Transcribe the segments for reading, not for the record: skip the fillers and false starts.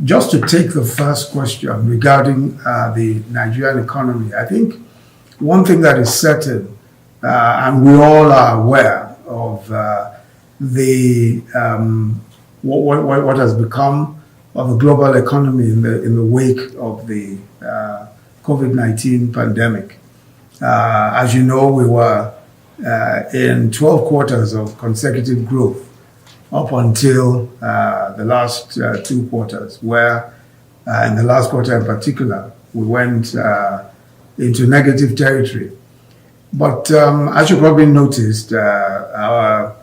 Just to take the first question regarding the Nigerian economy, I think one thing that is certain, and we all are aware of the what has become of the global economy in the wake of the COVID-19 pandemic. As you know, we were in 12 quarters of consecutive growth up until the last 2 quarters, where in the last quarter in particular, we went into negative territory. But as you probably noticed, our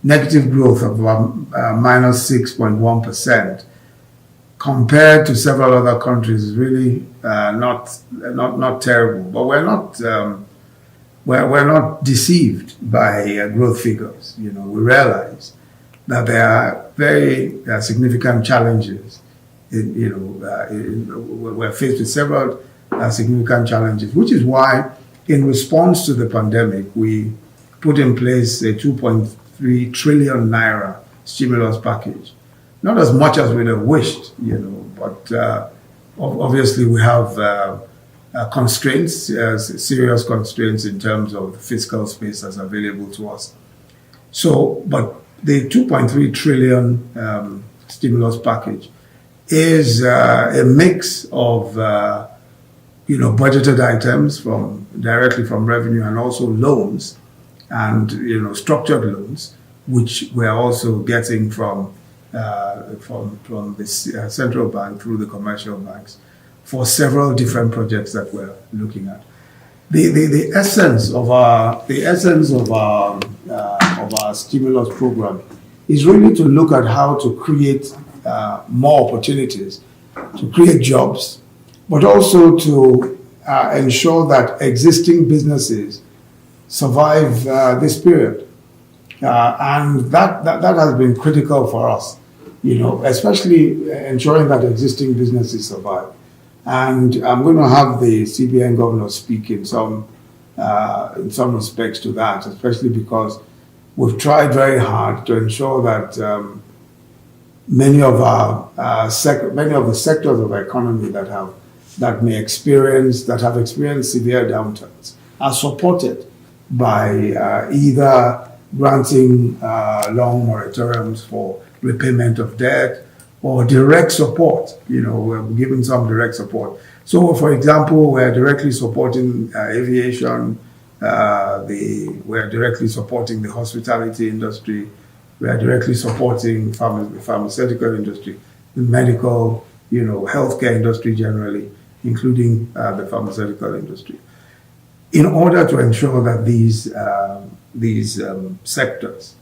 negative growth of minus 6.1% compared to several other countries is really not terrible. But we're not deceived by growth figures. We realize that there are very significant challenges. We're faced with several significant challenges, which is why, in response to the pandemic, we put in place a 2.3 trillion naira stimulus package. Not as much as we'd have wished, but obviously we have constraints, serious constraints in terms of the fiscal space that's available to us. So, but the 2.3 trillion stimulus package is a mix of budgeted items directly from revenue, and also loans and structured loans, which we're also getting from the central bank through the commercial banks for several different projects that we're looking at. The essence of our stimulus program is really to look at how to create more opportunities, to create jobs, but also to ensure that existing businesses survive this period. And that has been critical for us, especially ensuring that existing businesses survive. And I'm going to have the CBN governor speak in some respects to that, especially because we've tried very hard to ensure that many of the sectors of the economy that have experienced severe downturns are supported by either granting long moratoriums for repayment of debt or direct support. We're giving some direct support. So, for example, we're directly supporting aviation. We're directly supporting the hospitality industry. We are directly supporting the pharmaceutical industry, the medical, healthcare industry generally, including the pharmaceutical industry, in order to ensure that these sectors,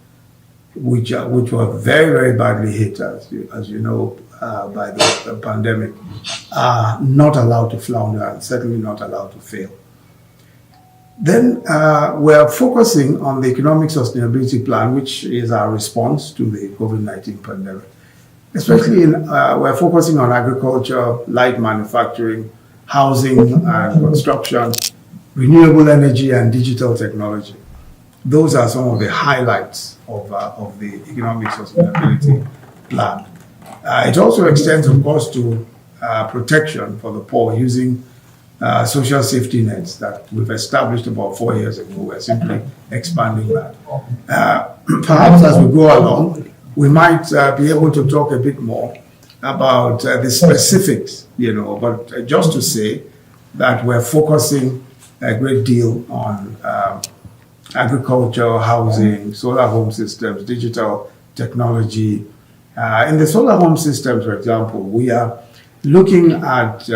which were very, very badly hit, as you know, by the pandemic, are not allowed to flounder and certainly not allowed to fail. Then we're focusing on the economic sustainability plan, which is our response to the COVID-19 pandemic. Especially we're focusing on agriculture, light manufacturing, housing and construction, renewable energy, and digital technology. Those are some of the highlights of the economic sustainability plan. It also extends, of course, to protection for the poor using social safety nets that we've established about 4 years ago. We're simply expanding that. Perhaps as we go along, we might be able to talk a bit more about the specifics, but just to say that we're focusing a great deal on agriculture, housing, solar home systems, digital technology. In the solar home systems, for example, we are looking at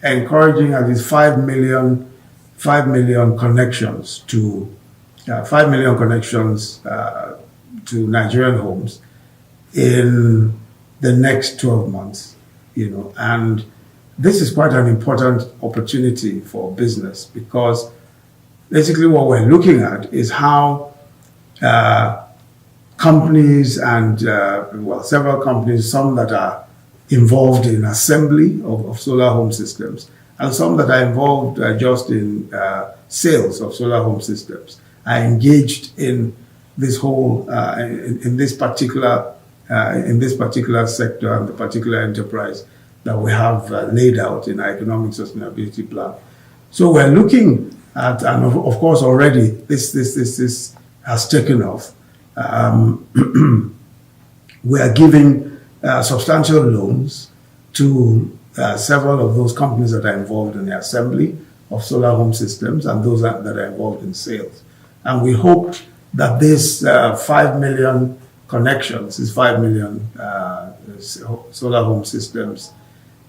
encouraging at least 5 million connections to 5 million connections to Nigerian homes in the next 12 months, and this is quite an important opportunity for business, because basically what we're looking at is how companies and, several companies, some that are involved in assembly of solar home systems, and some that are involved just in sales of solar home systems, are engaged in this whole, in this particular in this particular sector and the particular enterprise that we have laid out in our economic sustainability plan. So we're looking at, and of course already this has taken off. We are giving substantial loans to several of those companies that are involved in the assembly of solar home systems and those that are involved in sales. And we hope that this 5 million connections, these 5 million solar home systems,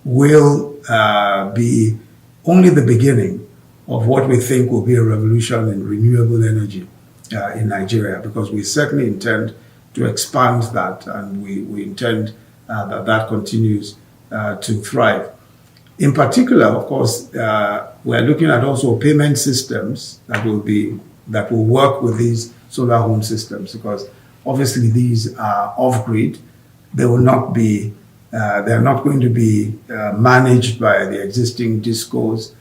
will be only the beginning of what we think will be a revolution in renewable energy in Nigeria, because we certainly intend to expand that, and we intend that continues to thrive. In particular, of course, we're looking at also payment systems that will work with these solar home systems, because obviously these are off-grid. They will not be, they're not going to be managed by the existing discos,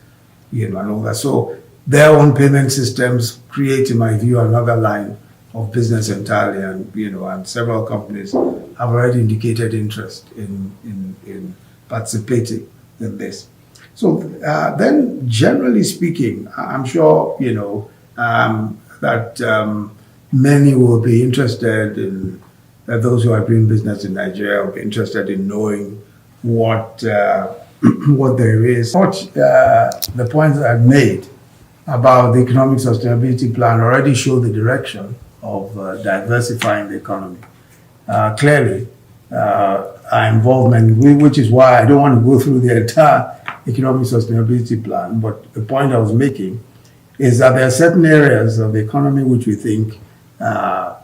and all that. So their own payment systems create, in my view, another line of business entirely, and and several companies have already indicated interest in participating in this. So then, generally speaking, I'm sure that many will be interested in, those who are doing business in Nigeria will be interested in knowing what there is. The points I've made about the economic sustainability plan already show the direction of diversifying the economy. Clearly, our involvement, which is why I don't want to go through the entire economic sustainability plan, but the point I was making is that there are certain areas of the economy which we think are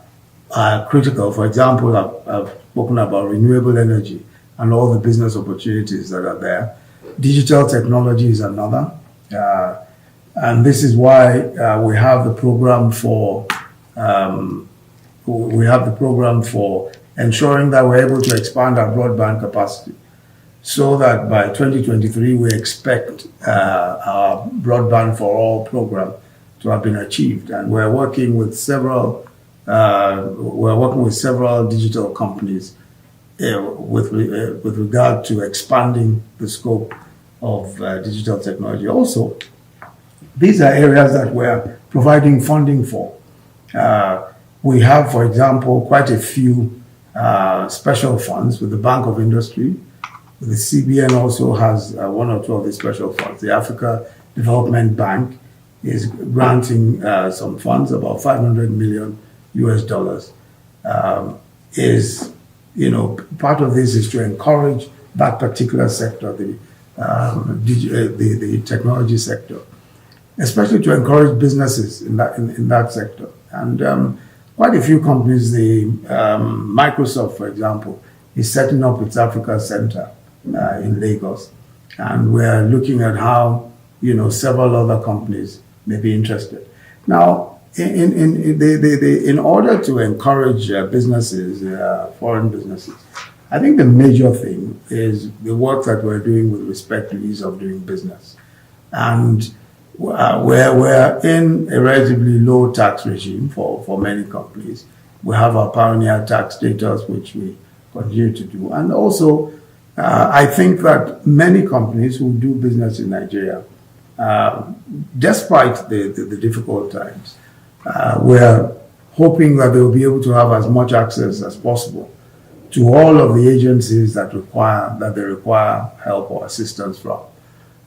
critical. For example, I've spoken about renewable energy and all the business opportunities that are there. Digital technology is another. And this is why we have the program for ensuring that we're able to expand our broadband capacity, so that by 2023 we expect our broadband for all program to have been achieved. And we're working with several digital companies with regard to expanding the scope of digital technology. Also, these are areas that we're providing funding for. We have, for example, quite a few special funds with the Bank of Industry. The CBN also has one or two of these special funds. The Africa Development Bank is granting some funds, about $500 million US. Part of this is to encourage that particular sector, the technology sector, especially to encourage businesses in that sector. And quite a few companies, Microsoft, for example, is setting up its Africa Center in Lagos. And we're looking at how, several other companies may be interested. Now, in order to encourage businesses, foreign businesses, I think the major thing is the work that we're doing with respect to ease of doing business. And we're in a relatively low tax regime for many companies. We have our pioneer tax status, which we continue to do. And also, I think that many companies who do business in Nigeria, despite the difficult times, we're hoping that they will be able to have as much access as possible to all of the agencies that they require help or assistance from.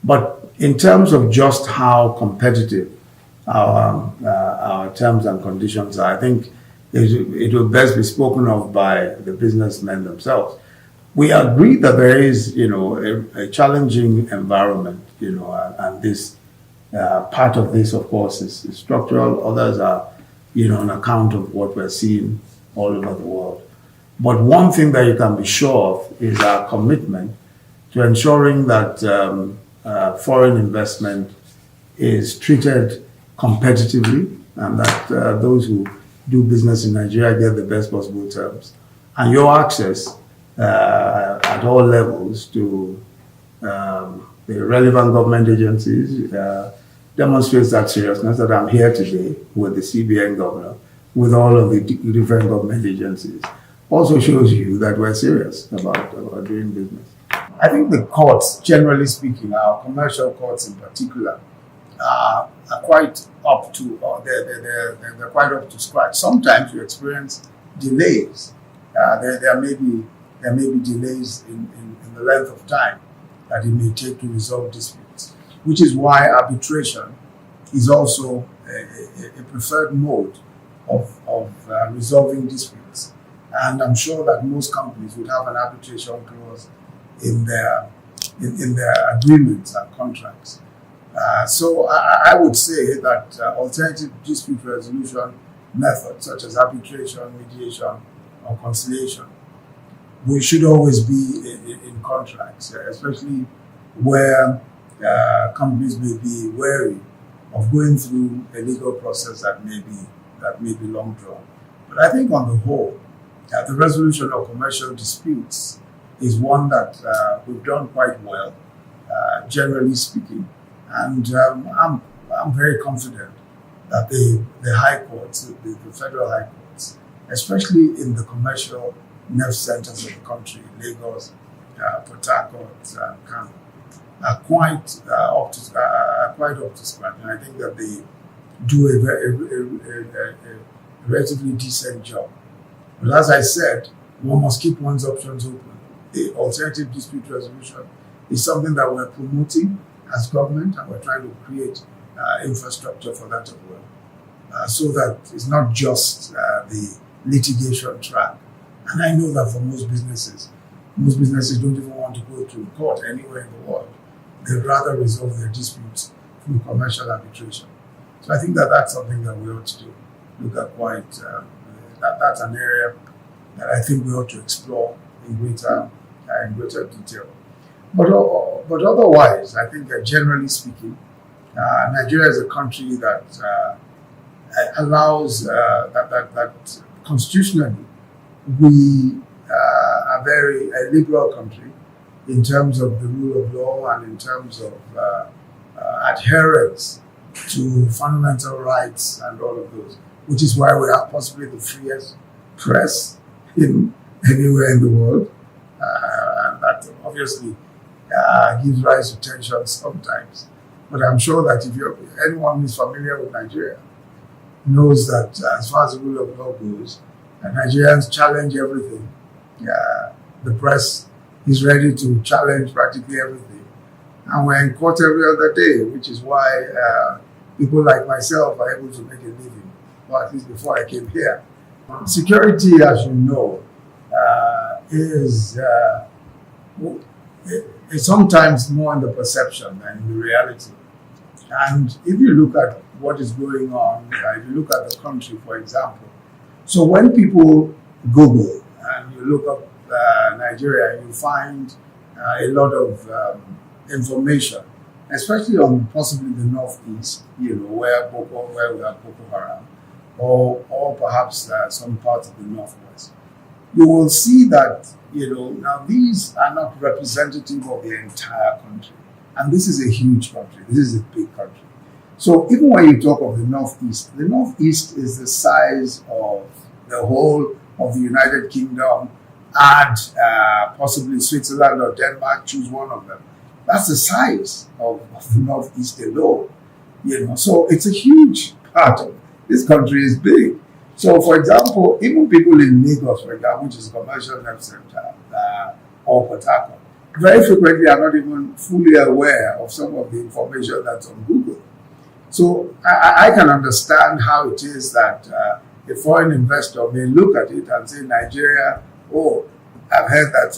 But in terms of just how competitive our terms and conditions are, I think it will best be spoken of by the businessmen themselves. We agree that there is, a challenging environment, and this part of this, of course, is structural. Others are, on account of what we're seeing all over the world. But one thing that you can be sure of is our commitment to ensuring that foreign investment is treated competitively, and that those who do business in Nigeria get the best possible terms. And your access at all levels to the relevant government agencies demonstrates that seriousness, that I'm here today with the CBN governor, with all of the different government agencies, also shows you that we're serious about doing business. I think the courts, generally speaking, our commercial courts in particular, are quite up to, or they're quite up to scratch. Sometimes you experience delays. There may be delays in the length of time that it may take to resolve disputes, which is why arbitration is also a preferred mode of resolving disputes. And I'm sure that most companies would have an arbitration clause in their agreements and contracts. So I would say that alternative dispute resolution methods such as arbitration, mediation, or conciliation, we should always be in contracts, especially where companies may be wary of going through a legal process that may be long drawn. But I think on the whole, the resolution of commercial disputes is one that we've done quite well, generally speaking, and I'm very confident that the high courts, the federal high courts, especially in the commercial nerve centers of the country, Lagos, Port Harcourt, Kano, are quite up to scratch, and I think that they do a relatively decent job. But as I said, one must keep one's options open. The alternative dispute resolution is something that we're promoting as government, and we're trying to create infrastructure for that as well, so that it's not just the litigation track. And I know that for most businesses don't even want to go to court anywhere in the world. They'd rather resolve their disputes through commercial arbitration. So I think that that's something that we ought to look at quite. That's an area that I think we ought to explore in greater detail. But otherwise, I think that generally speaking, Nigeria is a country that allows that constitutionally we are a liberal country in terms of the rule of law and in terms of adherence to fundamental rights and all of those, which is why we have possibly the freest press anywhere in the world. And that obviously gives rise to tension sometimes. But I'm sure that if anyone who's familiar with Nigeria knows that as far as the rule of law goes, Nigerians challenge everything. The press is ready to challenge practically everything. And we're in court every other day, which is why people like myself are able to make a living, or at least before I came here. Security, as you know, is sometimes more in the perception than in the reality. And if you look at what is going on, if you look at the country, for example, so when people Google and you look up Nigeria, you find a lot of information, especially on possibly the northeast, where we have Boko Haram, or perhaps some parts of the northwest. You will see that, now these are not representative of the entire country. And this is a huge country. This is a big country. So even when you talk of the Northeast is the size of the whole of the United Kingdom, add possibly Switzerland or Denmark, choose one of them. That's the size of the Northeast alone. So it's a huge part of it. This country is big. So, for example, even people in Lagos, for example, which is a commercial nerve center, or Port Harcourt, very frequently are not even fully aware of some of the information that's on Google. So I can understand how it is that a foreign investor may look at it and say, Nigeria, I've heard that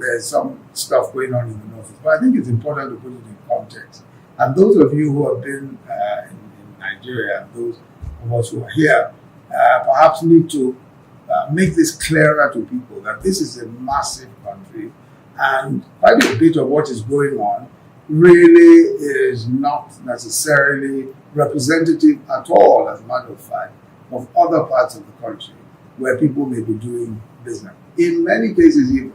there's some stuff going on in the Northeast. But I think it's important to put it in context. And those of you who have been in Nigeria, and those of us who are here, perhaps need to make this clearer to people that this is a massive country, and quite a bit of what is going on really is not necessarily representative at all, as a matter of fact, of other parts of the country where people may be doing business. In many cases even,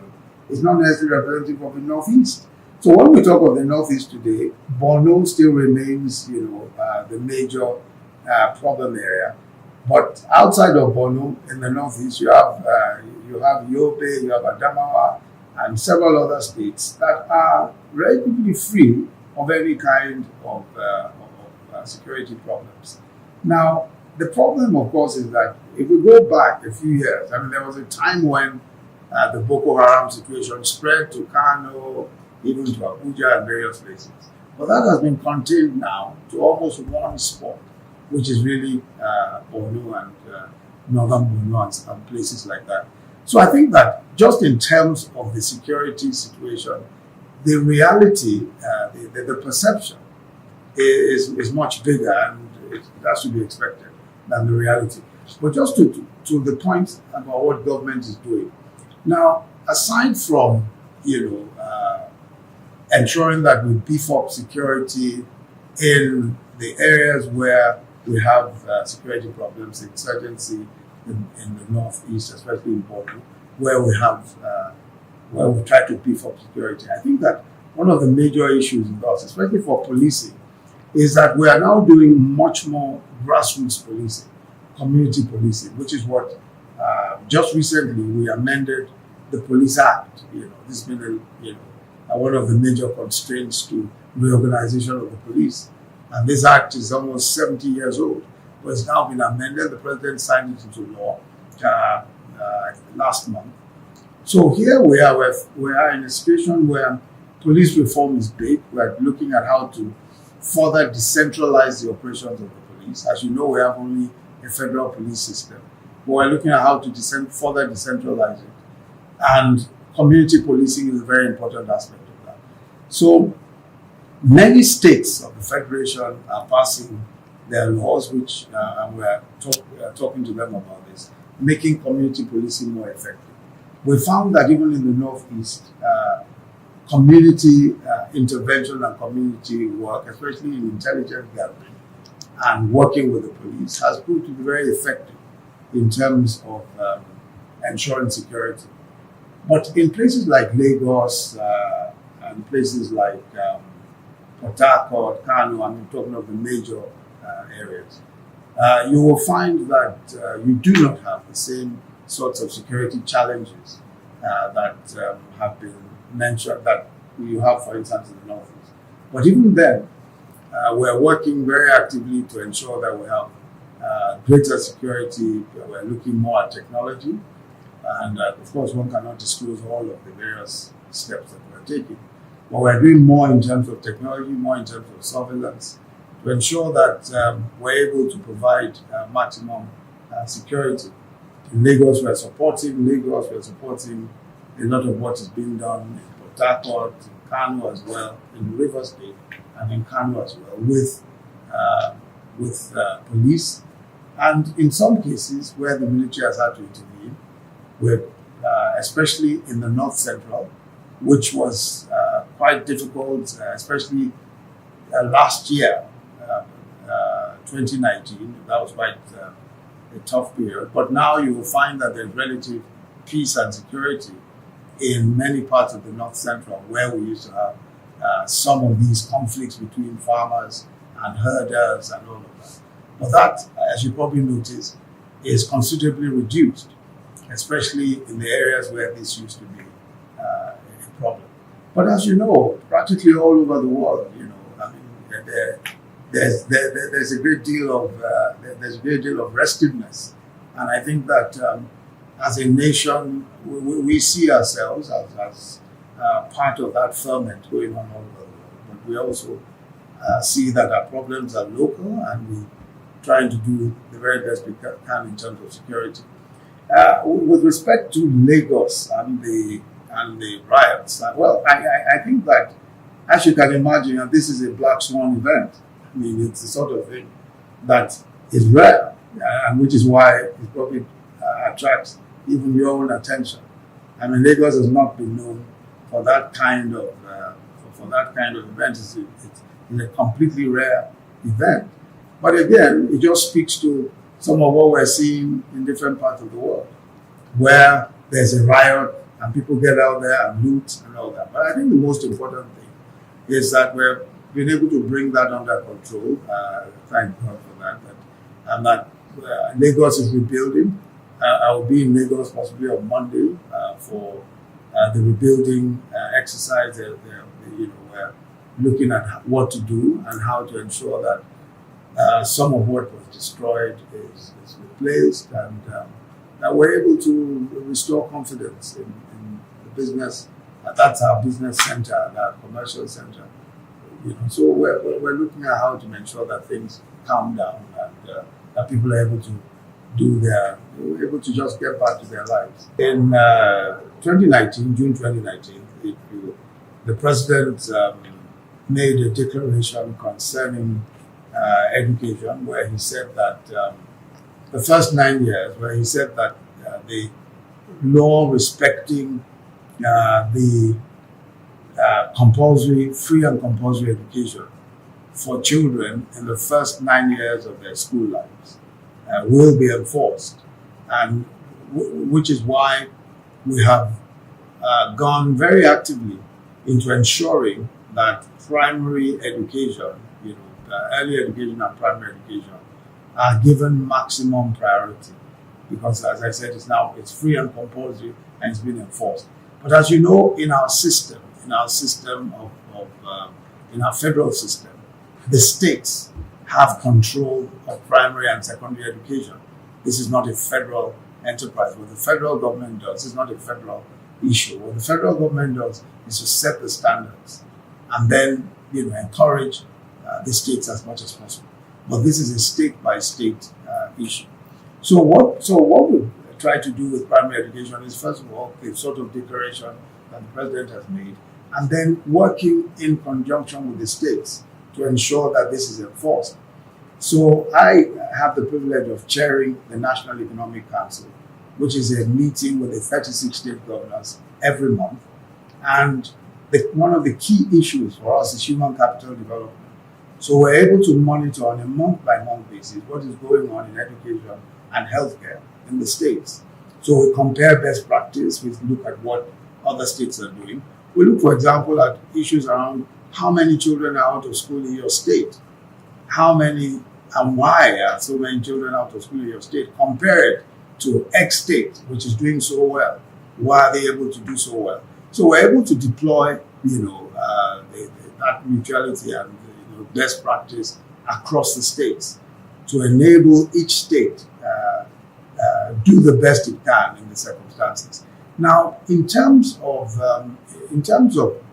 it's not necessarily representative of the Northeast. So when we talk of the Northeast today, Borno still remains, the major problem area. But outside of Borno, in the northeast, you have Yobe, you have Adamawa, and several other states that are relatively free of any kind of security problems. Now, the problem, of course, is that if we go back a few years, I mean, there was a time when the Boko Haram situation spread to Kano, even to Abuja and various places. But that has been contained now to almost one spot, which is really Borno and northern Borno and places like that. So I think that just in terms of the security situation, the reality, the perception is much bigger, and it has to be expected than the reality. But just to the point about what government is doing. Now, aside from, ensuring that we beef up security in the areas where we have security problems, insurgency in the northeast, especially in Borno, where we try to beef up security. I think that one of the major issues in us, especially for policing, is that we are now doing much more grassroots policing, community policing, which is what just recently we amended the Police Act. This has been one of the major constraints to reorganization of the police. And this act is almost 70 years old, but it's now been amended. The president signed it into law last month. So here we are in a situation where police reform is big. We're looking at how to further decentralize the operations of the police. As you know, we have only a federal police system, but we're looking at how to further decentralize it. And community policing is a very important aspect of that. So many states of the Federation are passing their laws, which and we are talking to them about this, making community policing more effective. We found that even in the Northeast, community intervention and community work, especially in intelligence gathering and working with the police, has proved to be very effective in terms of ensuring security. But in places like Lagos and places like Port Harcourt, Kano, I'm talking of the major areas, you will find that you do not have the same sorts of security challenges that have been mentioned that you have, for instance, in the Northeast. But even then, we're working very actively to ensure that we have greater security. We're looking more at technology. And of course, one cannot disclose all of the various steps that we're taking. But we're doing more in terms of technology, more in terms of surveillance, to ensure that we're able to provide maximum security. In Lagos, we're supporting a lot of what is being done in Port Harcourt, in Kano as well, in River State, and in Kano as well, with police. And in some cases where the military has had to intervene, with, especially in the North Central, which was quite difficult, especially last year, 2019. That was quite a tough period. But now you will find that there's relative peace and security in many parts of the North Central, where we used to have some of these conflicts between farmers and herders and all of that. But that, as you probably notice, is considerably reduced, especially in the areas where this used to be a problem. But as you know, practically all over the world, there's a great deal of restiveness, and I think that as a nation, we see ourselves as part of that ferment going on all over the world. But we also see that our problems are local, and we're trying to do the very best we can in terms of security. With respect to Lagos and the riots, I think that, as you can imagine, this is a black swan event. I mean, it's the sort of thing that is rare, and which is why it probably attracts even your own attention. I mean, Lagos has not been known for that kind of event. It's a completely rare event. But again, it just speaks to some of what we're seeing in different parts of the world, where there's a riot and people get out there and loot and all that. But I think the most important thing is that we're been able to bring that under control. Thank God for that. And that Lagos is rebuilding. I will be in Lagos possibly on Monday for the rebuilding exercise. We're looking at what to do and how to ensure that some of what was destroyed is replaced, and that we're able to restore confidence in the business. That's our business center, our commercial center. So we're looking at how to ensure that things calm down and that people are able to able to just get back to their lives. In 2019, June 2019, the president made a declaration concerning education, where he said that the first 9 years, where he said that the law respecting the free and compulsory education for children in the first 9 years of their school lives will be enforced, and which is why we have gone very actively into ensuring that primary education, early education and primary education, are given maximum priority, because, as I said, it's free and compulsory and it's been enforced. But as you know, in our federal system, the states have control of primary and secondary education. This is not a federal enterprise. What the federal government does is not a federal issue. What the federal government does is to set the standards and then encourage the states as much as possible. But this is a state-by-state issue. So what we try to do with primary education is, first of all, the sort of declaration that the president has made, and then working in conjunction with the states to ensure that this is enforced. So I have the privilege of chairing the National Economic Council, which is a meeting with the 36 state governors every month. And one of the key issues for us is human capital development. So we're able to monitor on a month-by-month basis what is going on in education and healthcare in the states. So we compare best practice, we look at what other states are doing. We look, for example, at issues around how many children are out of school in your state, how many and why are so many children out of school in your state compared to X state, which is doing so well. Why are they able to do so well? So we're able to deploy, that mutuality and best practice across the states to enable each state do the best it can in the circumstances. Now, in terms of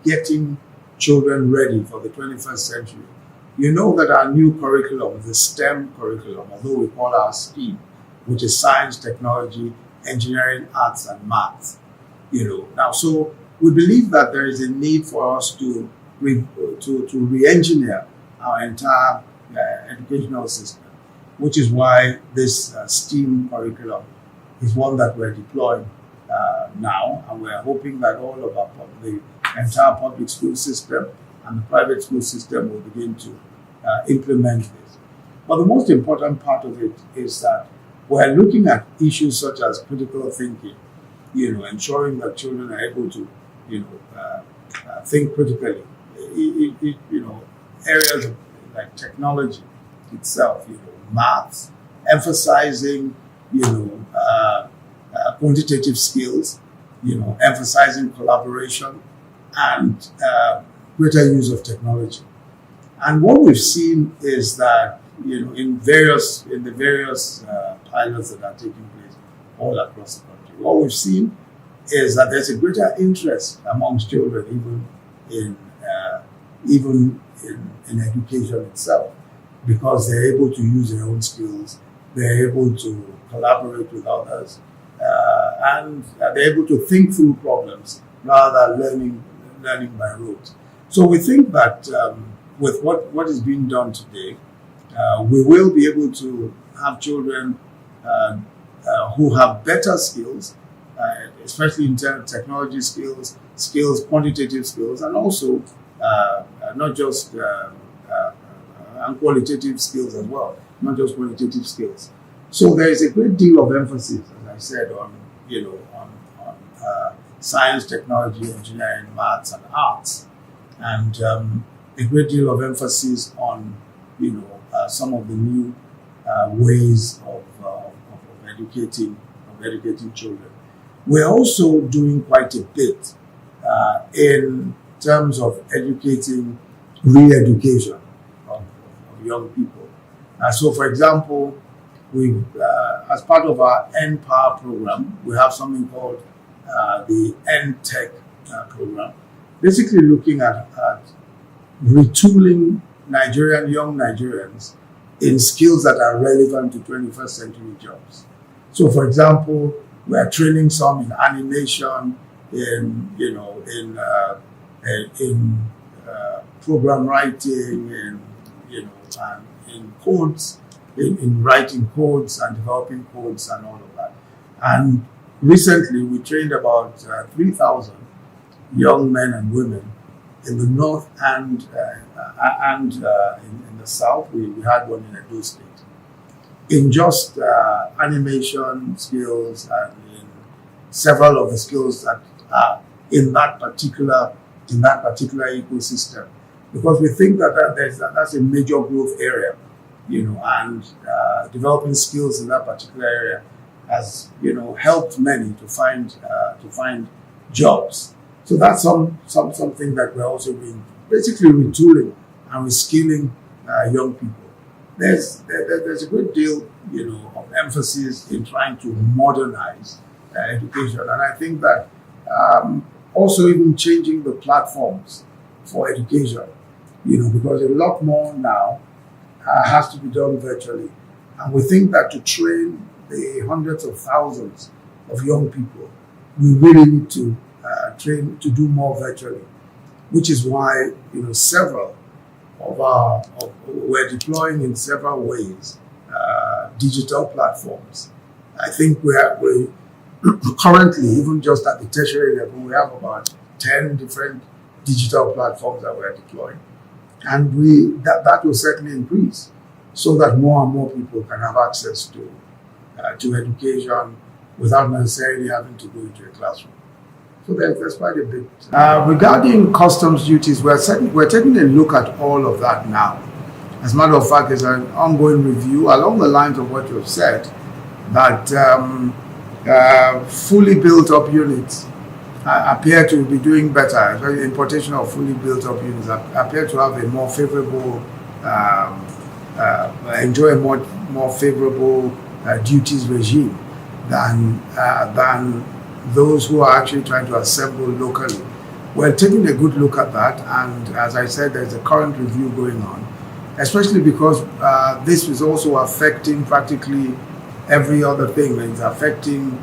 getting children ready for the 21st century, you know that our new curriculum, the STEM curriculum, although we call our STEAM, which is science, technology, engineering, arts, and maths. Now, so we believe that there is a need for us to re-engineer our entire educational system, which is why this STEAM curriculum is one that we're deploying now, and we're hoping that all of the entire public school system and the private school system will begin to implement this. But the most important part of it is that we're looking at issues such as critical thinking, ensuring that children are able to, think critically. Areas of, like technology itself, maths, emphasizing, quantitative skills, emphasizing collaboration and greater use of technology. And what we've seen is that, in the various pilots that are taking place all across the country, what we've seen is that there's a greater interest amongst children, even in education itself, because they're able to use their own skills, they're able to collaborate with others, and they're able to think through problems rather than learning by rote. So we think that with what is being done today, we will be able to have children who have better skills, especially in terms of technology skills, quantitative skills, and also not just and qualitative skills as well, not just qualitative skills. So there is a great deal of emphasis, as I said, on science, technology, engineering, maths, and arts, and a great deal of emphasis on some of the new ways of educating children. We're also doing quite a bit in terms of educating re-education of young people. So, for example, we, as part of our NPower program, we have something called the NTech program, basically looking at retooling young Nigerians in skills that are relevant to 21st century jobs. So, for example, we are training some in animation, in program writing, and in codes, in writing codes and developing codes and all of that. And recently, we trained about 3,000 young men and women in the north and in the south. We had one in Edo State in just animation skills and in several of the skills that are in that particular ecosystem, because we think that that's a major growth area, and developing skills in that particular area has helped many to find jobs. So that's something that we're also doing, basically retooling and reskilling young people. There's a good deal of emphasis in trying to modernize education, and I think that also even changing the platforms for education, because a lot more now has to be done virtually, and we think that to train the hundreds of thousands of young people, we really need to train to do more virtually, which is why several we're deploying in several ways digital platforms. I think we currently, even just at the tertiary level, we have about 10 different digital platforms that we're deploying, and that will certainly increase so that more and more people can have access to education without necessarily having to go into a classroom. So there's quite a bit. Regarding customs duties, we're taking a look at all of that now. As a matter of fact, there's an ongoing review along the lines of what you've said, that fully built up units appear to be doing better. The importation of fully built up units appear to have a more favorable, enjoy a more favorable duties regime than those who are actually trying to assemble locally. We're taking a good look at that, and as I said, there's a current review going on, especially because this is also affecting practically every other thing. It's affecting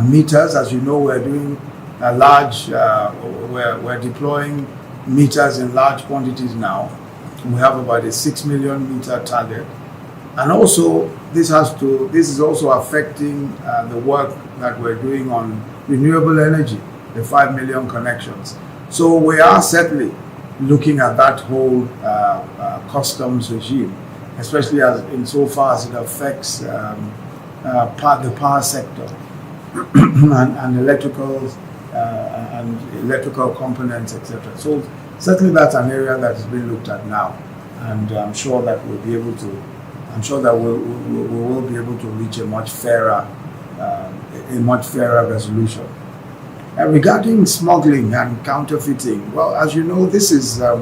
meters. As you know, we're doing we're deploying meters in large quantities now. We have about a 6 million meter target. And also, this is also affecting the work that we're doing on renewable energy, the 5 million connections. So we are certainly looking at that whole customs regime, especially insofar as it affects the power sector and electrical components, etc. So certainly that's an area that is being looked at now, and I'm sure that we will be able to reach a much fairer resolution. Regarding smuggling and counterfeiting, well, as you know, this is a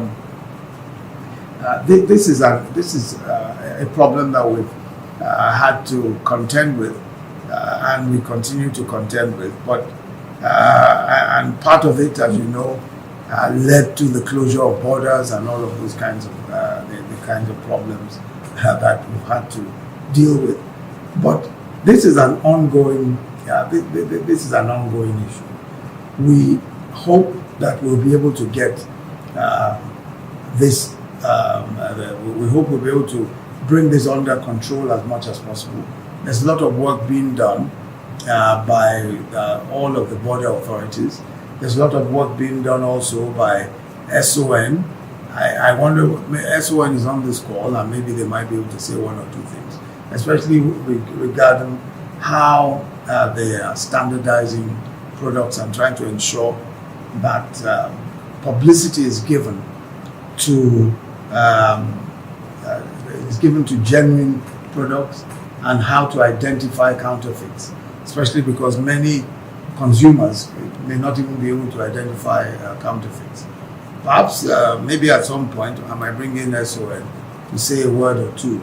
problem that we've had to contend with, and we continue to contend with. But and part of it, as you know, led to the closure of borders and all of those kinds of the kinds of problems that we've had to deal with. But this is an ongoing issue. We hope that we'll be able to get this. We hope we'll be able to bring this under control as much as possible. There's a lot of work being done by all of the border authorities. There's a lot of work being done also by SON. I wonder, SON is on this call, and maybe they might be able to say one or two things, especially regarding how they are standardizing products and trying to ensure that publicity is given to genuine products and how to identify counterfeits, especially because many consumers may not even be able to identify counterfeits. Perhaps maybe at some point I might bring in SON to say a word or two